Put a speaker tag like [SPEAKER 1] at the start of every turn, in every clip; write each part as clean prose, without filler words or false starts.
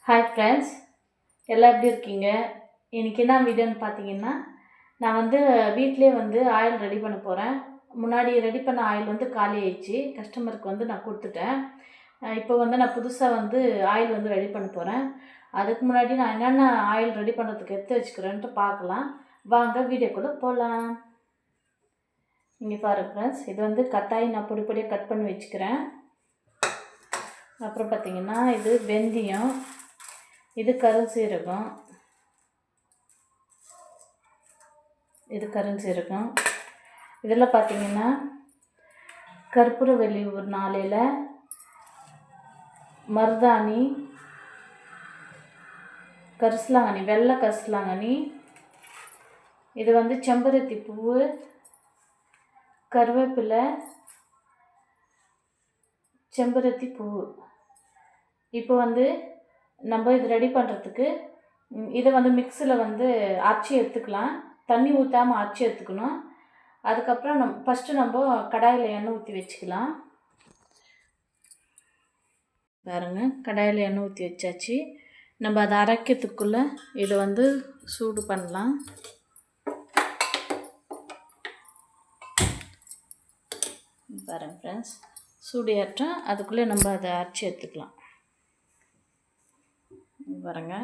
[SPEAKER 1] Hi friends, எல்லாம் எப்படி இருக்கீங்க? இன்றைக்கி என்ன வீடியோன்னு பார்த்தீங்கன்னா, நான் வீட்டிலே ஆயில் ரெடி பண்ண போகிறேன். முன்னாடி ரெடி பண்ண ஆயில் காலி ஆயிடுச்சு. கஸ்டமருக்கு நான் கொடுத்துட்டேன். இப்போ நான் புதுசாக ஆயில் ரெடி பண்ண போகிறேன். அதுக்கு முன்னாடி நான் என்னென்ன ஆயில் ரெடி பண்ணுறதுக்கு எடுத்து வச்சுக்கிறேன்ட்டு பார்க்கலாம். வாங்க வீடியோக்குள்ளே போகலாம். இங்கே பாருங்கள் ஃப்ரெண்ட்ஸ், இது கட்டாயி நான் பொடி பொடியாக கட் பண்ணி வச்சுக்கிறேன். அப்புறம் பார்த்திங்கன்னா இது வெந்தயம், இது கருஞ்சீரகம், இது கருஞ்சீரகம். இதில் பார்த்திங்கன்னா கற்பூரவள்ளி ஒரு 4 இலை, மருதாணி, கரிசலாங்கண்ணி, வெள்ளை கரிசலாங்கண்ணி, இது செம்பருத்தி பூவு, கருவேப்பிலை, செம்பருத்தி பூவு. இப்போ நம்ம இது ரெடி பண்ணுறதுக்கு இதை மிக்ஸியில் அரைச்சி எடுத்துக்கலாம். தண்ணி ஊற்றாமல் அரைச்சி எடுத்துக்கணும். அதுக்கப்புறம் ஃபஸ்ட்டு நம்ம கடாயில் எண்ணெய் ஊற்றி வச்சுக்கலாம். பாருங்கள், கடாயில் எண்ணெய் ஊற்றி வச்சாச்சு. நம்ம அதை அரைக்கிறதுக்குள்ளே இதை சூடு பண்ணலாம். பாருங்கள் ஃப்ரெண்ட்ஸ், சூடு ஏற்றம் அதுக்குள்ளே நம்ம அதை அரைச்சி எடுத்துக்கலாம். பாருங்க,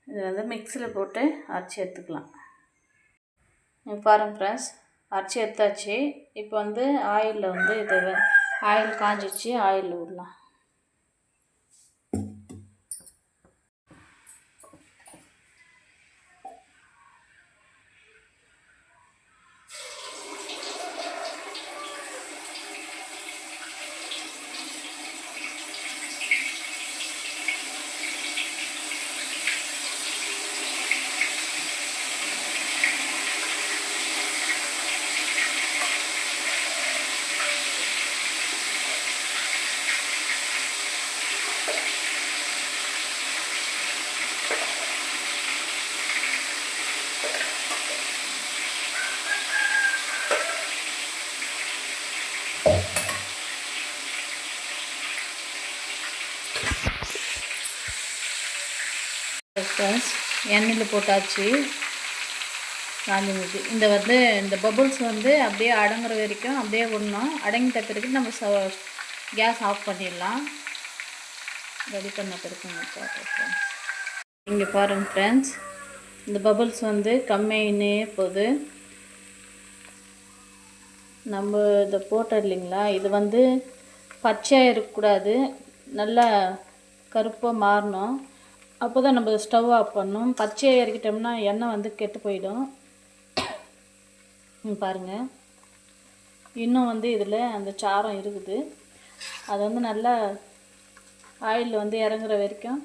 [SPEAKER 1] இது மிக்ஸியில் போட்டு அரைச்சி எடுத்துக்கலாம். பாருங்கள் ஃப்ரெண்ட்ஸ், அரைச்சி எடுத்தாச்சு. இப்போ ஆயிலில் இதை ஆயில் காஞ்சிச்சு, ஆயிலில் விடலாம். ஃப்ரெண்ட்ஸ், எண்ணெயில் போட்டாச்சு, காஞ்சி ஊற்றி இந்த பபுள்ஸ் அப்படியே அடங்குற வரைக்கும் அப்படியே விடணும். அடங்கிட்ட பிறகு நம்ம கேஸ் ஆஃப் பண்ணிடலாம். ரெடி பண்ண பிறகு ஃப்ரெண்ட்ஸ், இங்கே பாருங்கள் ஃப்ரெண்ட்ஸ், இந்த பபுள்ஸ் கம்மியாகினே போகுது. நம்ம இதை போட்டோம் இல்லைங்களா, இது பச்சையாக இருக்கக்கூடாது, நல்லா கருப்பாக மாறணும். அப்போ தான் நம்ம ஸ்டவ் ஆஃப் பண்ணணும். பச்சையாக இறக்கிட்டோம்னா எண்ணெய் கெட்டு போயிடும். பாருங்கள், இன்னும் இதில் அந்த சாரம் இருக்குது. அது நல்லா ஆயில் இறங்குற வரைக்கும்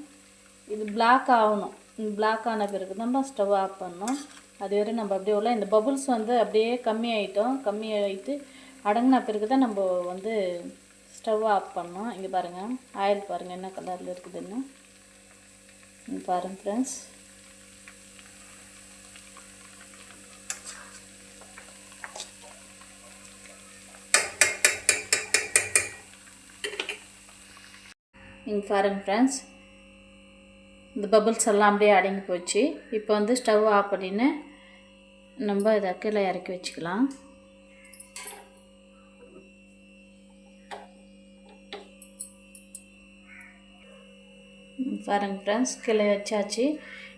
[SPEAKER 1] இது பிளாக் ஆகணும். பிளாக் ஆன பிறகு தான் ஸ்டவ் ஆஃப் பண்ணணும். அது வரை நம்ம அப்படியே உள்ள இந்த பபுள்ஸ் அப்படியே கம்மியாகிட்டு அடங்கின பிறகு தான் நம்ம ஸ்டவ் ஆஃப் பண்ணணும். இங்கே பாருங்கள், ஆயில் பாருங்கள் என்ன கலரில் இருக்குதுன்னு. பாருங்கள் ஃப்ரெண்ட்ஸ், இங்கே பாருங்கள் ஃப்ரெண்ட்ஸ், இந்த பபுள்ஸ் எல்லாம் அப்படியே அடங்கி போச்சு. இப்போ ஸ்டவ் ஆஃப் பண்ணின்னு நம்ம இதை கீழே இறக்கி வச்சுக்கலாம். பாருங்கள் ஃப்ரெண்ட்ஸ், கீழே வச்சாச்சு.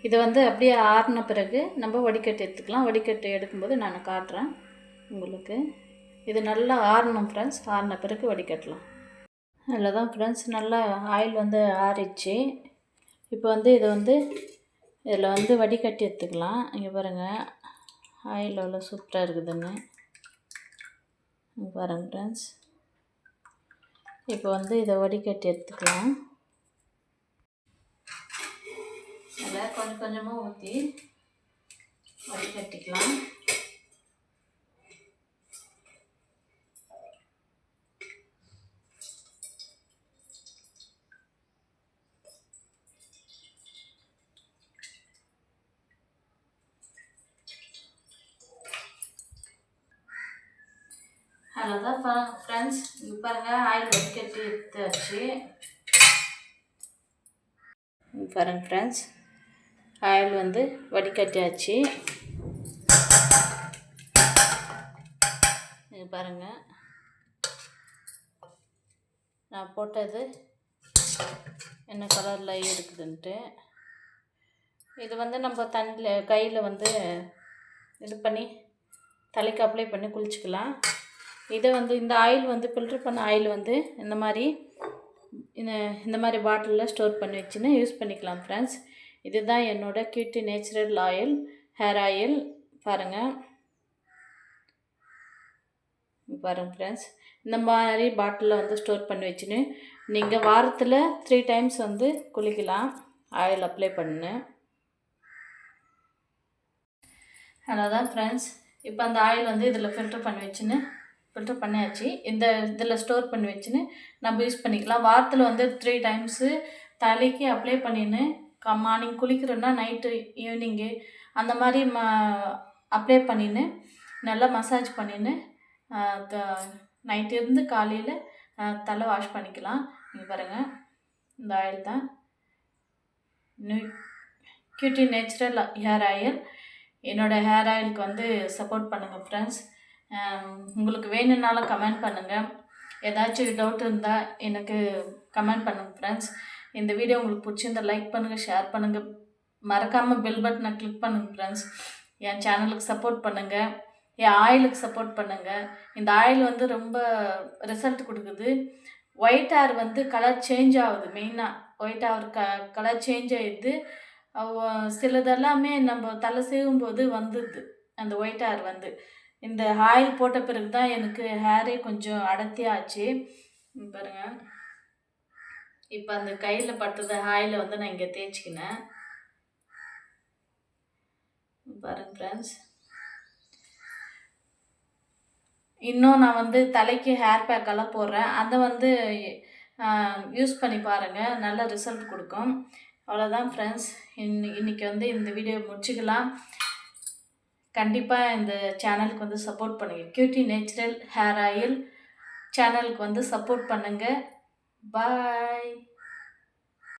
[SPEAKER 1] இதை அப்படியே ஆறின பிறகு நம்ம வடிகட்டு எடுத்துக்கலாம். வடிகட்டு எடுக்கும்போது நான் காட்டுறேன் உங்களுக்கு. இது நல்லா ஆறணும் ஃப்ரெண்ட்ஸ். ஆறின பிறகு வடிகட்டலாம். அதில் தான் ஃப்ரெண்ட்ஸ் நல்லா ஆயில் ஆறிடுச்சு. இப்போ இதை இதில் வடிகட்டி எடுத்துக்கலாம். இங்கே பாருங்கள், ஆயில் எவ்வளோ சூப்பராக இருக்குதுன்னு. பாருங்கள் ஃப்ரெண்ட்ஸ், இப்போ இதை வடிகட்டி எடுத்துக்கலாம். அதில் கொஞ்சம் கொஞ்சமாக ஊற்றி வடிகட்டிக்கலாம். அவ்வளோதான் ஃப்ரெண்ட்ஸ், இங்கே பாருங்கள், ஆயில் வடிகட்டி எடுத்தாச்சு. பாருங்கள் ஃப்ரெண்ட்ஸ், ஆயில் வந்து வடிகட்டியாச்சு. இது பாருங்கள், நான் போட்டது என்ன கலரில் இருக்குதுன்ட்டு. இது வந்து நம்ம தண்ணியில் கையில் வந்து இது பண்ணி தலைக்கு அப்ளை பண்ணி குளிச்சுக்கலாம். இதை வந்து இந்த ஆயில் வந்து ஃபில்ட்ரு பண்ண ஆயில் வந்து இந்த மாதிரி பாட்டிலில் ஸ்டோர் பண்ணி வச்சுன்னு யூஸ் பண்ணிக்கலாம் ஃப்ரெண்ட்ஸ். இதுதான் என்னோடய cutie natural oil, hair oil. பாருங்கள் ஃப்ரெண்ட்ஸ், இந்த மாதிரி பாட்டிலில் வந்து ஸ்டோர் பண்ணி வச்சுன்னு நீங்கள் வாரத்தில் 3 டைம்ஸ் வந்து குளிக்கலாம் ஆயில் அப்ளை பண்ணு. அவ்வளோதான் ஃப்ரெண்ட்ஸ், இப்போ அந்த ஆயில் வந்து இதில் ஃபில்ட்ரு பண்ணியாச்சு. இதில் ஸ்டோர் பண்ணி வச்சுன்னு நம்ம யூஸ் பண்ணிக்கலாம். வாரத்தில் வந்து 3 டைம்ஸு தலைக்கு அப்ளை பண்ணின்னு மார்னிங் குளிக்கிறோன்னா நைட்டு ஈவினிங்கு அந்த மாதிரி அப்ளை பண்ணின்னு நல்லா மசாஜ் பண்ணின்னு நைட்டு இருந்து காலையில் தலை வாஷ் பண்ணிக்கலாம். நீங்கள் பாருங்கள், இந்த ஆயில் தான் கியூட்டி நேச்சுரல் ஹேர் ஆயில். என்னோடய ஹேர் ஆயிலுக்கு வந்து சப்போர்ட் பண்ணுங்கள் ஃப்ரெண்ட்ஸ். உங்களுக்கு வேணும்னாலும் கமெண்ட் பண்ணுங்கள். ஏதாச்சும் டவுட் இருந்தால் எனக்கு கமெண்ட் பண்ணுங்கள் ஃப்ரெண்ட்ஸ். இந்த வீடியோ உங்களுக்கு பிடிச்சிருந்தால் லைக் பண்ணுங்கள், ஷேர் பண்ணுங்கள், மறக்காமல் பெல் பட்டனை கிளிக் பண்ணுங்கள் ஃப்ரெண்ட்ஸ். என் சேனலுக்கு சப்போர்ட் பண்ணுங்கள், என் ஆயிலுக்கு சப்போர்ட் பண்ணுங்கள். இந்த ஆயில் வந்து ரொம்ப ரிசல்ட் கொடுக்குது. ஒயிட் ஹேர் வந்து கலர் சேஞ்ச் ஆகுது. மெயினாக ஒயிட் ஹேர் கலர் சேஞ்ச் ஆகிடுது. சிலதெல்லாமே நம்ம தலை சீவும்போது வந்துடுது அந்த ஒயிட் ஹேர் வந்து. இந்த ஆயில் போட்ட பிறகு தான் எனக்கு ஹேரே கொஞ்சம் அடர்த்தியாச்சு. பாருங்கள், இப்போ அந்த கையில் பட்டது ஆயிலை வந்து நான் இங்கே தேய்ச்சிக்கினேன். பாருங்கள் ஃப்ரெண்ட்ஸ், இன்னும் நான் வந்து தலைக்கு ஹேர் பேக்கெல்லாம் போடுறேன். அதை வந்து யூஸ் பண்ணி பாருங்கள், நல்ல ரிசல்ட் கொடுக்கும். அவ்வளோதான் ஃப்ரெண்ட்ஸ், இன்றைக்கி வந்து இந்த வீடியோ முடிச்சுக்கலாம். கண்டிப்பாக இந்த சேனலுக்கு வந்து சப்போர்ட் பண்ணுங்கள். கியூட்டி நேச்சுரல் ஹேர் ஆயில் சேனலுக்கு வந்து சப்போர்ட் பண்ணுங்கள். பாய்.